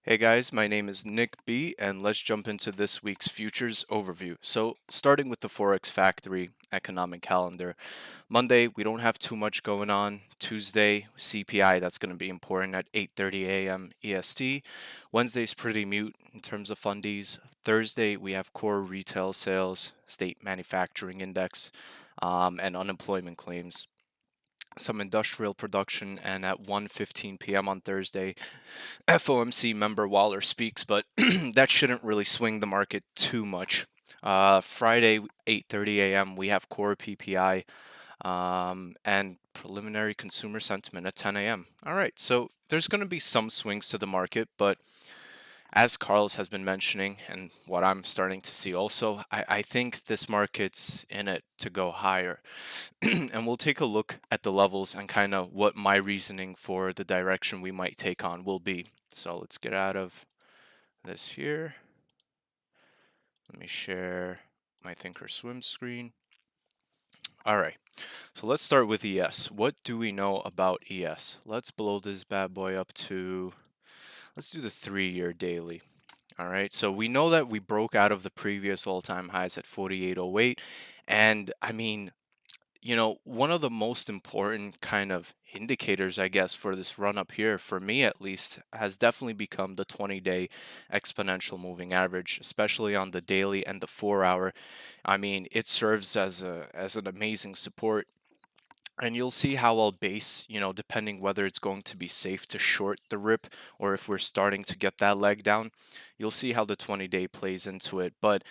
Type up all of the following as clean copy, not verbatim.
Hey guys, my name is Nick B, and let's jump into this week's futures overview. So, starting with the Forex Factory economic calendar. Monday, we don't have too much going on. Tuesday, CPI, that's going to be important at 8:30 a.m. EST. Wednesday's pretty mute in terms of fundies. Thursday, we have core retail sales, state manufacturing index, and unemployment claims. Some industrial production, and at 1:15 p.m. on Thursday, FOMC member Waller speaks, but that shouldn't really swing the market too much. Friday, 8:30 a.m., we have core PPI and preliminary consumer sentiment at 10 a.m. All right, so there's going to be some swings to the market, but as Carlos has been mentioning, and what I'm starting to see also, I think this market's in it to go higher. And we'll take a look at the levels and kind of what my reasoning for the direction we might take on will be. So let's get out of this here. Let me share my Thinkorswim screen. All right, so let's start with ES. What do we know about ES? Let's blow this bad boy up to, let's do the 3-year daily. All right, so we know that we broke out of the previous all-time highs at 48.08, and I mean, one of the most important kind of indicators, I guess, for this run up here, for me at least, has definitely become the 20-day exponential moving average, especially on the daily and the 4-hour. I mean, it serves as an amazing support. And you'll see how I'll base, depending whether it's going to be safe to short the rip or if we're starting to get that leg down. You'll see how the 20-day plays into it. But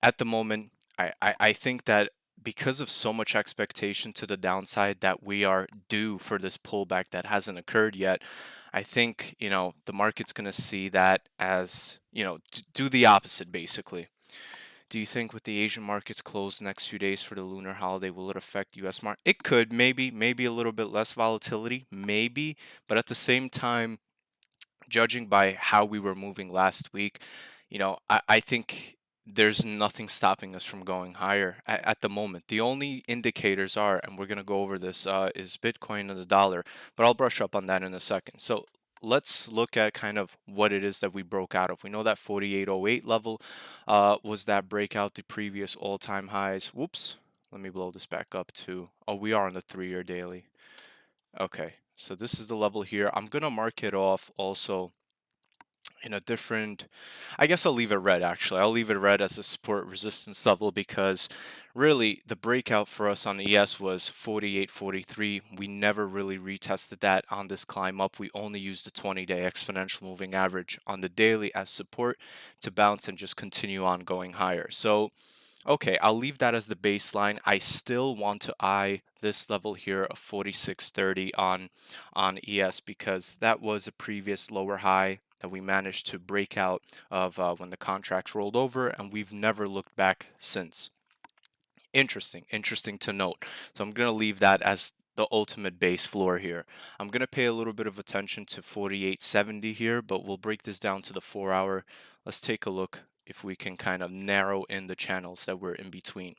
at the moment, I think that because of so much expectation to the downside that we are due for this pullback that hasn't occurred yet, I think, the market's going to see that as, do the opposite basically. Do you think with the Asian markets closed the next few days for the lunar holiday, will it affect US market? It could, maybe a little bit less volatility, maybe, but at the same time, judging by how we were moving last week, I think there's nothing stopping us from going higher at the moment. The only indicators are, and we're going to go over this, is Bitcoin and the dollar, but I'll brush up on that in a second. So let's look at kind of what it is that we broke out of. We know that 48.08 level was that breakout the previous all-time highs. Whoops. Let me blow this back up to, oh, we are on the 3-year daily. Okay, so this is the level here. I'm going to mark it off also in a different, I guess I'll leave it red actually. I'll leave it red as a support resistance level because really the breakout for us on ES was 48.43. We never really retested that on this climb up. We only used the 20-day exponential moving average on the daily as support to bounce and just continue on going higher. So okay, I'll leave that as the baseline. I still want to eye this level here of 46.30 on ES because that was a previous lower high that we managed to break out of when the contracts rolled over, and we've never looked back since. Interesting to note. So I'm going to leave that as the ultimate base floor here. I'm going to pay a little bit of attention to 48.70 here, but we'll break this down to the 4-hour. Let's take a look if we can kind of narrow in the channels that we're in between.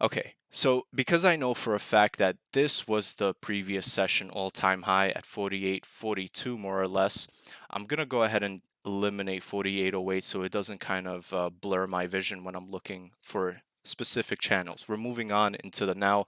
Okay, so because I know for a fact that this was the previous session all-time high at 48.42 more or less, I'm going to go ahead and eliminate 48.08 so it doesn't kind of blur my vision when I'm looking for specific channels. We're moving on into the now.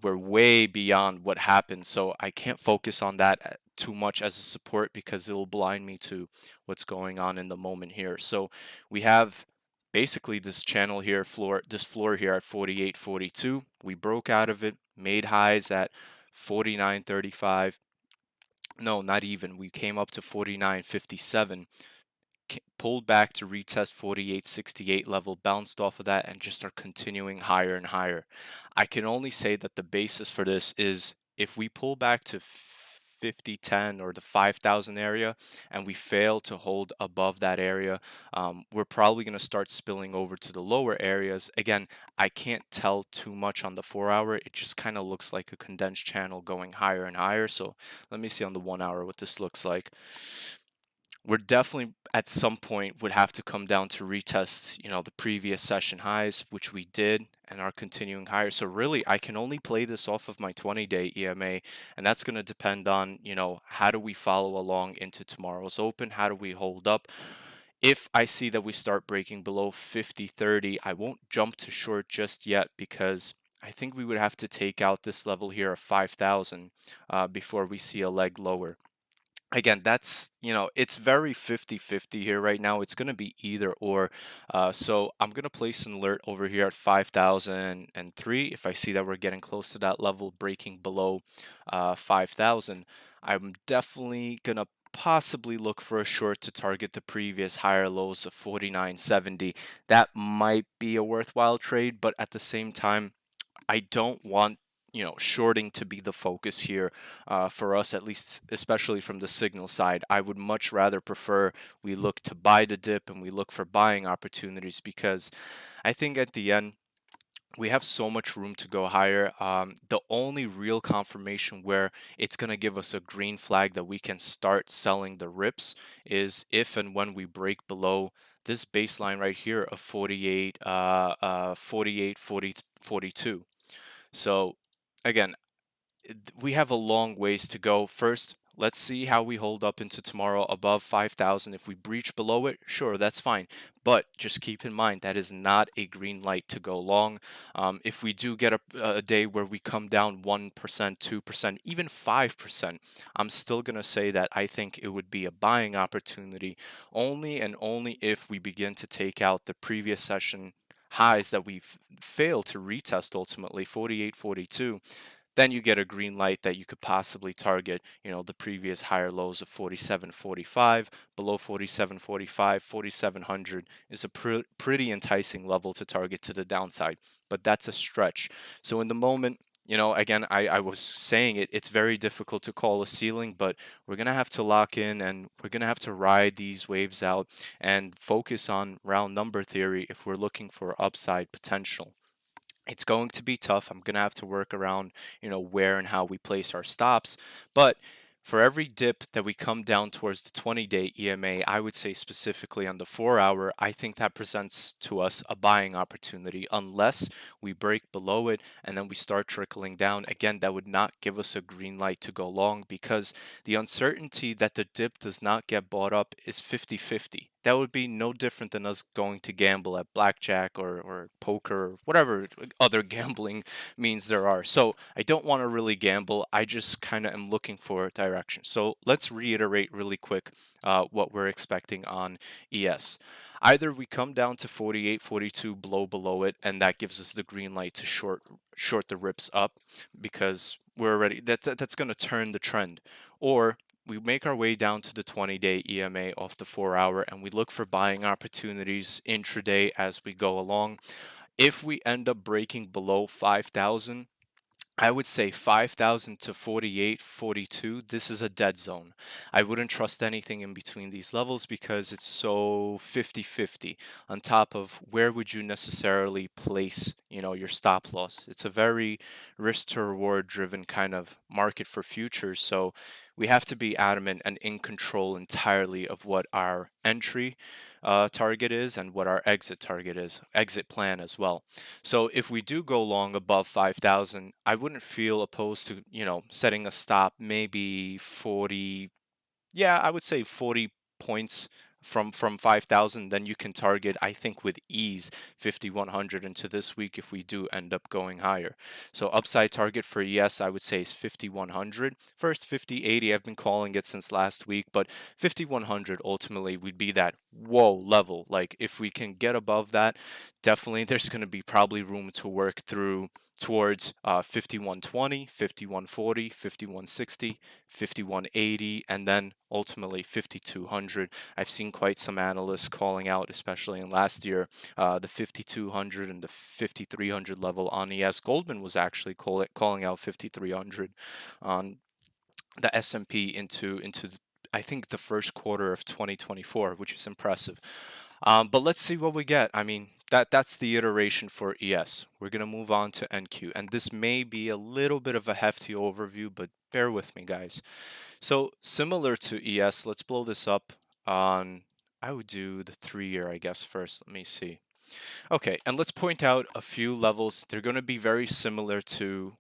We're way beyond what happened, so I can't focus on that too much as a support because it'll blind me to what's going on in the moment here. So we have basically this channel here, this floor here at 48.42. We broke out of it, made highs at 49.35. No, not even. We came up to 49.57, pulled back to retest 48.68 level, bounced off of that, and just are continuing higher and higher. I can only say that the basis for this is if we pull back to 5010 or the 5000 area and we fail to hold above that area, we're probably going to start spilling over to the lower areas. Again, I can't tell too much on the 4-hour. It just kind of looks like a condensed channel going higher and higher. So let me see on the 1-hour what this looks like. We're definitely at some point would have to come down to retest, the previous session highs, which we did, and are continuing higher. So really, I can only play this off of my 20-day EMA, and that's going to depend on, how do we follow along into tomorrow's open? How do we hold up? If I see that we start breaking below 50.30, I won't jump to short just yet because I think we would have to take out this level here of 5,000 before we see a leg lower. Again, that's, it's very 50-50 here right now. It's going to be either or. So I'm going to place an alert over here at 5,003. If I see that we're getting close to that level, breaking below 5,000, I'm definitely going to possibly look for a short to target the previous higher lows of 49.70. That might be a worthwhile trade, but at the same time, I don't want shorting to be the focus here for us, at least, especially from the signal side. I would much rather prefer we look to buy the dip and we look for buying opportunities because I think at the end we have so much room to go higher. The only real confirmation where it's going to give us a green flag that we can start selling the rips is if and when we break below this baseline right here of 48, 48, 40, 42. So again, we have a long ways to go. First, let's see how we hold up into tomorrow above 5,000. If we breach below it, sure, that's fine. But just keep in mind that is not a green light to go long. If we do get a day where we come down 1%, 2%, even 5%, I'm still going to say that I think it would be a buying opportunity only and only if we begin to take out the previous session highs that we've failed to retest ultimately 48, 42. Then you get a green light that you could possibly target, the previous higher lows of 47.45, below 47.45, 4,700 is a pretty enticing level to target to the downside, but that's a stretch. So in the moment, again, I was saying it's very difficult to call a ceiling, but we're going to have to lock in and we're going to have to ride these waves out and focus on round number theory if we're looking for upside potential. It's going to be tough. I'm going to have to work around, where and how we place our stops. But for every dip that we come down towards the 20-day EMA, I would say specifically on the 4 hour, I think that presents to us a buying opportunity unless we break below it and then we start trickling down. Again, that would not give us a green light to go long because the uncertainty that the dip does not get bought up is 50-50. That would be no different than us going to gamble at blackjack or poker or whatever other gambling means there are. So I don't want to really gamble. I just kind of am looking for direction. So let's reiterate really quick what we're expecting on ES. Either we come down to 48, 42 below it, and that gives us the green light to short the rips up because we're already that's going to turn the trend, or we make our way down to the 20-day EMA off the 4 hour and we look for buying opportunities intraday as we go along. If we end up breaking below 5,000, I would say 5,000 to 48, 42, this is a dead zone. I wouldn't trust anything in between these levels because it's so 50-50. On top of where would you necessarily place, your stop loss? It's a very risk to reward driven kind of market for futures. So we have to be adamant and in control entirely of what our entry target is and what our exit target is, exit plan as well. So if we do go long above 5,000, I wouldn't feel opposed to, setting a stop maybe 40, yeah, I would say 40 points from 5,000. Then you can target, I think, with ease 5,100 into this week if we do end up going higher. So upside target for ES, I would say, is 5,100. First 50.80, I've been calling it since last week, but 5,100 ultimately would be that whoa level. Like if we can get above that, definitely there's going to be probably room to work through towards 5120, 5140, 5160, 5180, and then ultimately 5200. I've seen quite some analysts calling out, especially in last year, the 5200 and the 5300 level on ES. Goldman was actually calling out 5300 on the S&P into I think the first quarter of 2024, which is impressive. But let's see what we get. I mean, that's the iteration for ES. We're gonna move on to NQ, and this may be a little bit of a hefty overview, but bear with me, guys. So similar to ES, let's blow this up on I would do the 3-year, I guess, first. Let me see. Okay, and let's point out a few levels. They're going to be very similar to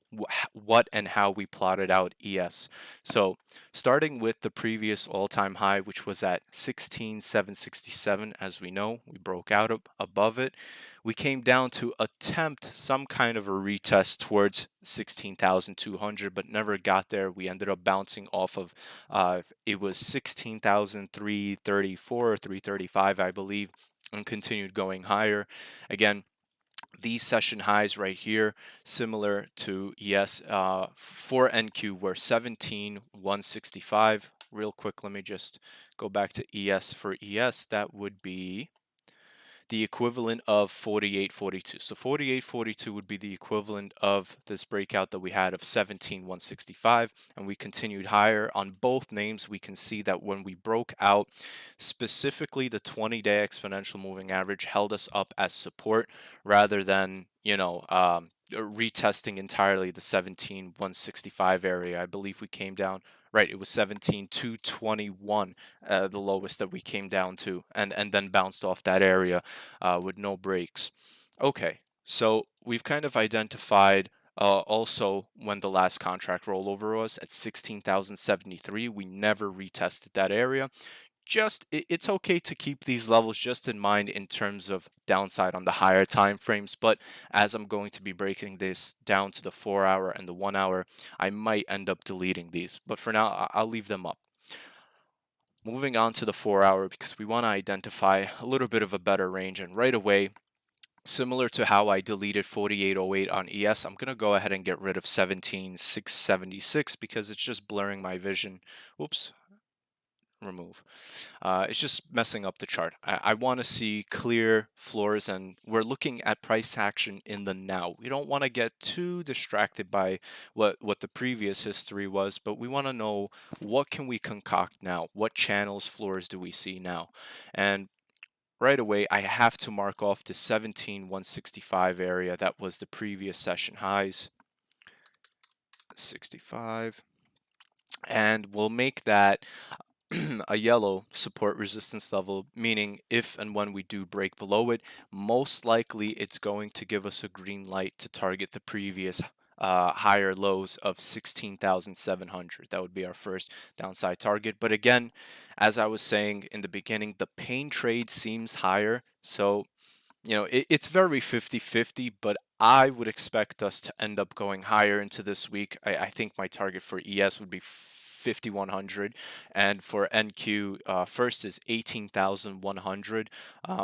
what and how we plotted out ES. So, starting with the previous all-time high, which was at 16,767, as we know, we broke out above it. We came down to attempt some kind of a retest towards 16,200, but never got there. We ended up bouncing off of it was 16,334 or 335, I believe, and continued going higher. Again, these session highs right here, similar to ES for NQ, were 17,165. Real quick, let me just go back to ES. For ES, that would be the equivalent of 48.42. So 48.42 would be the equivalent of this breakout that we had of 17,165, and we continued higher on both names. We can see that when we broke out, specifically the 20-day exponential moving average held us up as support rather than, retesting entirely the 17,165 area. I believe we came down. Right, it was 17,221, the lowest that we came down to, and then bounced off that area with no breaks. Okay, so we've kind of identified also when the last contract rollover was at 16,073. We never retested that area. It's okay to keep these levels just in mind in terms of downside on the higher time frames, but as I'm going to be breaking this down to the 4 hour and the 1 hour, I might end up deleting these, but for now I'll leave them up. Moving on to the 4 hour, because we want to identify a little bit of a better range, and right away, similar to how I deleted 4808 on ES, I'm going to go ahead and get rid of 17,676 because it's just blurring my vision. Whoops, remove. It's just messing up the chart. I want to see clear floors, and we're looking at price action in the now. We don't want to get too distracted by what the previous history was, but we want to know what can we concoct now? What channels, floors do we see now? And right away, I have to mark off the 17,165 area. That was the previous session highs. 65. And we'll make that a yellow support resistance level, meaning if and when we do break below it, most likely it's going to give us a green light to target the previous higher lows of 16,700. That would be our first downside target. But again, as I was saying in the beginning, the pain trade seems higher. So it's very 50-50, but I would expect us to end up going higher into this week. I think my target for ES would be 5,100, and for NQ, first is 18,100,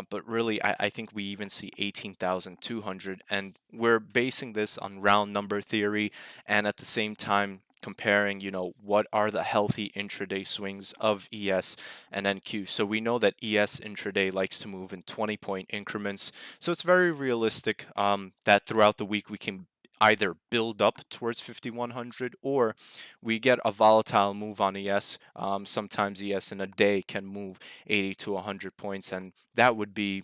but really I think we even see 18,200, and we're basing this on round number theory, and at the same time comparing, what are the healthy intraday swings of ES and NQ. So we know that ES intraday likes to move in 20-point increments. So it's very realistic that throughout the week we can either build up towards 5,100 or we get a volatile move on ES. Sometimes ES in a day can move 80 to 100 points, and that would be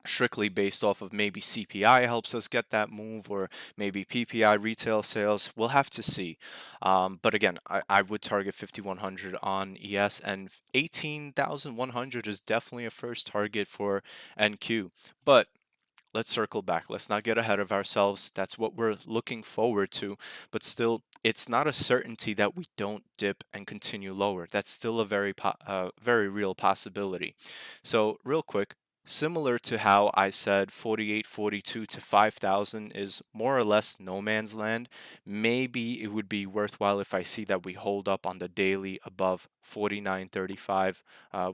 strictly based off of maybe CPI helps us get that move, or maybe PPI retail sales. We'll have to see. But again, I would target 5,100 on ES, and 18,100 is definitely a first target for NQ. But let's circle back. Let's not get ahead of ourselves. That's what we're looking forward to. But still, it's not a certainty that we don't dip and continue lower. That's still a very real possibility. So, real quick, similar to how I said 48.42 to 5,000 is more or less no man's land, maybe it would be worthwhile if I see that we hold up on the daily above 49.35,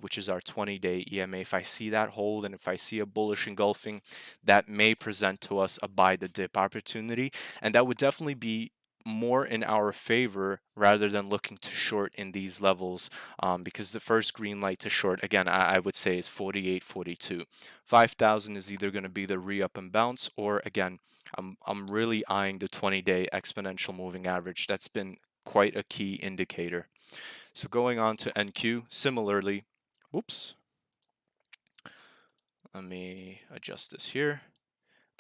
which is our 20-day EMA. If I see that hold and if I see a bullish engulfing, that may present to us a buy the dip opportunity, and that would definitely be more in our favor rather than looking to short in these levels, because the first green light to short, again, I would say is 48.42. 5,000 is either going to be the re-up and bounce, or again, I'm really eyeing the 20-day exponential moving average. That's been quite a key indicator. So going on to NQ, similarly, whoops, let me adjust this here.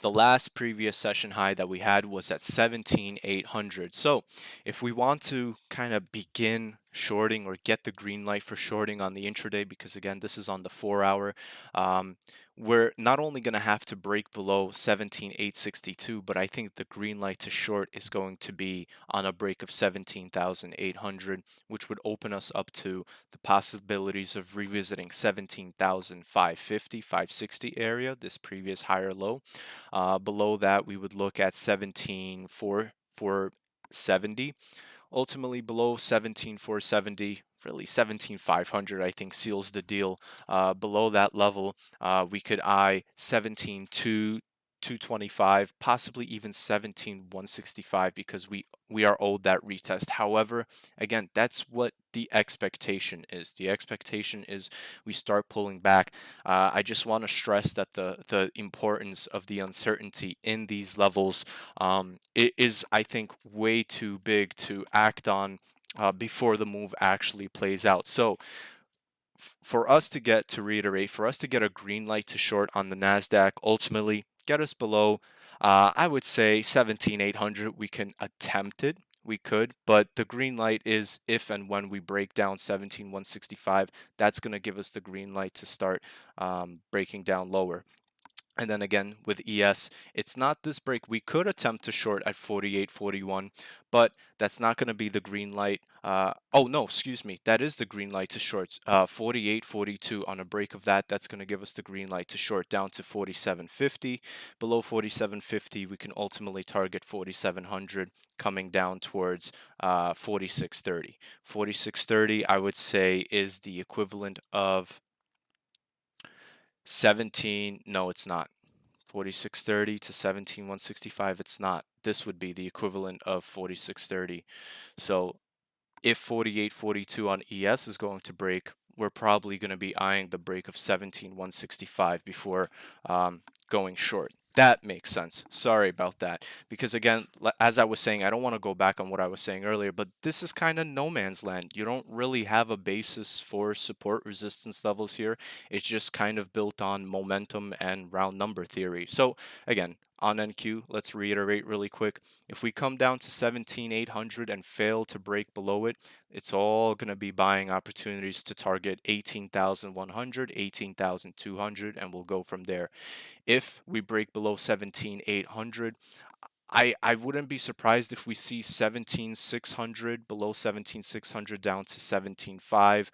The last previous session high that we had was at 17,800. So if we want to kind of begin shorting or get the green light for shorting on the intraday, because again, this is on the 4 hour. Um, we're not only going to have to break below 17,862, but I think the green light to short is going to be on a break of 17,800, which would open us up to the possibilities of revisiting 17,550, 560 area, this previous higher low. Below that, we would look at 17,470. Ultimately, below 17,470, really 17,500, I think seals the deal. Below that level, we could eye 17,225, possibly even 17,165, because we are owed that retest. However, again, that's what the expectation is. The expectation is we start pulling back. I just want to stress that the importance of the uncertainty in these levels, it is, I think, way too big to act on before the move actually plays out. So for us to get, to reiterate, for us to get a green light to short on the Nasdaq, ultimately get us below, I would say 17,800. We can attempt it. We could, but the green light is if and when we break down 17,165. That's going to give us the green light to start breaking down lower. And then again with ES, it's not this break. We could attempt to short at 48.41, but that's not going to be the green light. Oh no, excuse me. That is the green light to short. 48.42 on a break of that. That's going to give us the green light to short down to 47.50. Below 47.50, we can ultimately target 4700, coming down towards 46.30. 46.30, I would say, is the equivalent of 17, no, it's not. 4630 to 17,165, it's not. This would be the equivalent of 4630. So if 4842 on ES is going to break, we're probably going to be eyeing the break of 17,165 before going short. That makes sense. Sorry about that. Because again, as I was saying, I don't want to go back on what I was saying earlier, but this is kind of no man's land. You don't really have a basis for support resistance levels here. It's just kind of built on momentum and round number theory. So again, on NQ, let's reiterate really quick. If we come down to 17,800 and fail to break below it, it's all going to be buying opportunities to target 18,100, 18,200, and we'll go from there. If we break below 17,800, I wouldn't be surprised if we see 17,600, below 17,600 down to 17,500,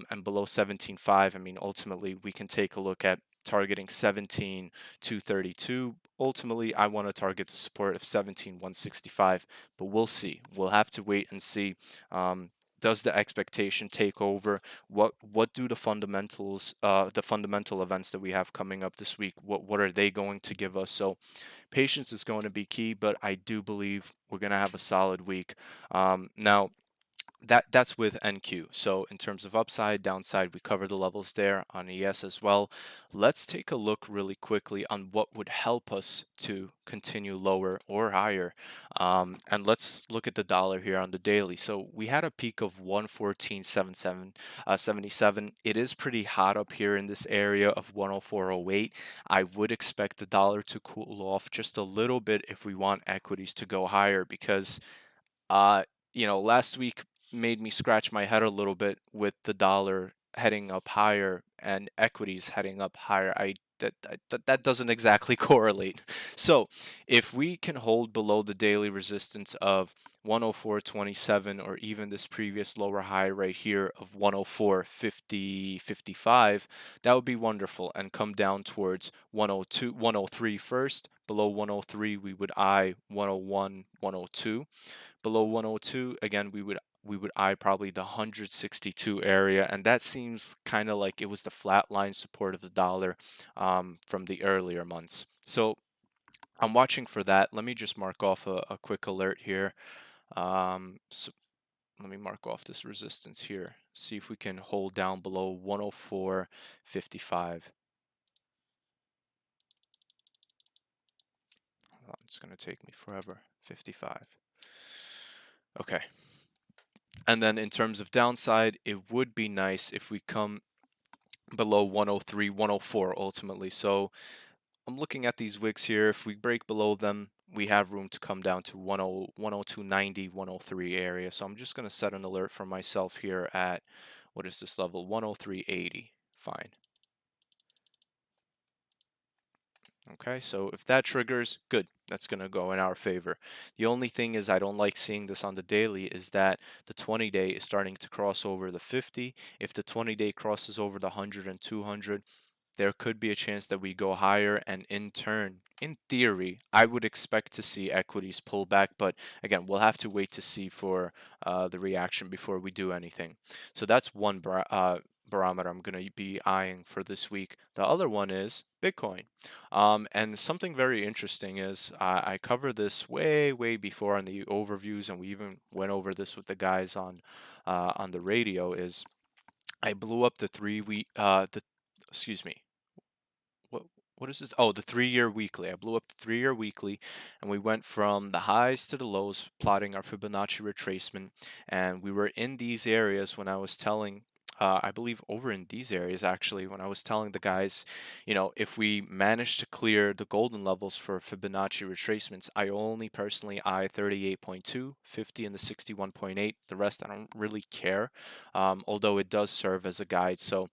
and below 17,500. I mean, ultimately, we can take a look at targeting 17,232. Ultimately, I want to target the support of 17,165, but we'll see. We'll have to wait and see. Does the expectation take over? What do the fundamental events that we have coming up this week? What are they going to give us? So patience is going to be key, but I do believe we're going to have a solid week. Now, that's with NQ. So in terms of upside, downside, we cover the levels there on ES as well. Let's take a look really quickly on what would help us to continue lower or higher. And let's look at the dollar here on the daily. So we had a peak of 114.77. It is pretty hot up here in this area of 104.08. I would expect the dollar to cool off just a little bit if we want equities to go higher, because uh, last week made me scratch my head a little bit with the dollar heading up higher and equities heading up higher. That doesn't exactly correlate. So, if we can hold below the daily resistance of 104.27, or even this previous lower high right here of 104.50, 55, that would be wonderful, and come down towards 102, 103 first. Below 103, we would eye 101, 102. Below 102, again, we would eye probably the 162 area, and that seems kind of like it was the flat line support of the dollar from the earlier months. So I'm watching for that. Let me just mark off a quick alert here. So let me mark off this resistance here. See if we can hold down below 104.55. It's going to take me forever. 55. Okay. And then in terms of downside, it would be nice if we come below 103, 104 ultimately. So I'm looking at these wicks here. If we break below them, we have room to come down to 10, 102.90, 103 area. So I'm just going to set an alert for myself here at, what is this level? 103.80. Fine. Okay, so if that triggers, good. That's going to go in our favor. The only thing is I don't like seeing this on the daily is that the 20-day is starting to cross over the 50. If the 20-day crosses over the 100 and 200, there could be a chance that we go higher, and in turn, in theory, I would expect to see equities pull back, but again, we'll have to wait to see for the reaction before we do anything. So that's one barometer I'm going to be eyeing for this week. The other one is Bitcoin. And something very interesting is I covered this way before on the overviews, and we even went over this with the guys on the radio. Is I blew up the 3 week the excuse me, what what is this? Oh, the 3-year weekly. I blew up the 3-year weekly, and we went from the highs to the lows, plotting our Fibonacci retracement. And we were in these areas when I was telling, I believe over in these areas actually, when I was telling the guys, if we manage to clear the golden levels for Fibonacci retracements, I only personally eye 38.2, 50, and the 61.8. The rest I don't really care, although it does serve as a guide. So.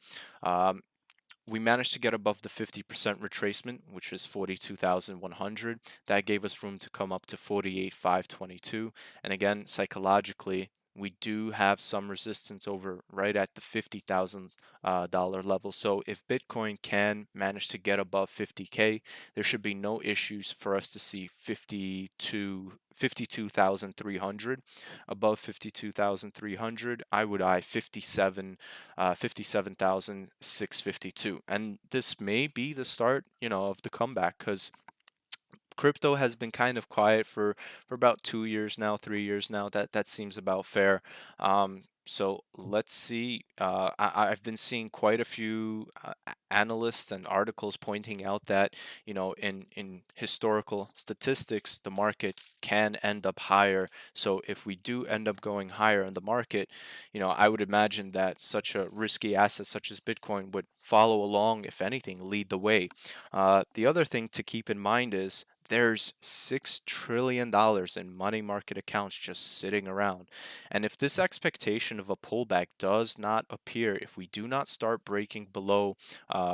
We managed to get above the 50% retracement, which is 42,100. That gave us room to come up to 48,522. And again, psychologically, we do have some resistance over right at the $50,000 level. So if Bitcoin can manage to get above 50K, there should be no issues for us to see 52,300. Above 52,300, I would eye 57,652. And this may be the start, of the comeback, because crypto has been kind of quiet for about 2 years now, 3 years now. That seems about fair. So let's see. I've been seeing quite a few analysts and articles pointing out that in historical statistics, the market can end up higher. So if we do end up going higher in the market, I would imagine that such a risky asset such as Bitcoin would follow along, if anything, lead the way. The other thing to keep in mind is there's $6 trillion in money market accounts just sitting around. And if this expectation of a pullback does not appear, if we do not start breaking below,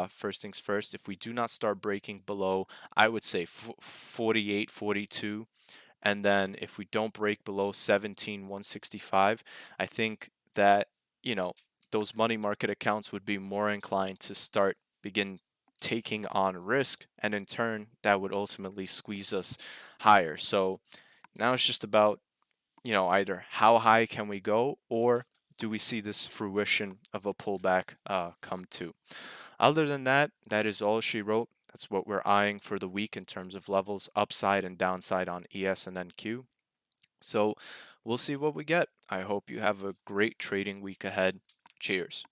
first things first, if we do not start breaking below, I would say 48, 42, and then if we don't break below 17,165, I think that, you know, those money market accounts would be more inclined to begin taking on risk, and in turn, that would ultimately squeeze us higher. So now it's just about, either how high can we go, or do we see this fruition of a pullback come to? Other than that, that is all she wrote. That's what we're eyeing for the week in terms of levels, upside and downside on ES and NQ. So we'll see what we get. I hope you have a great trading week ahead. Cheers.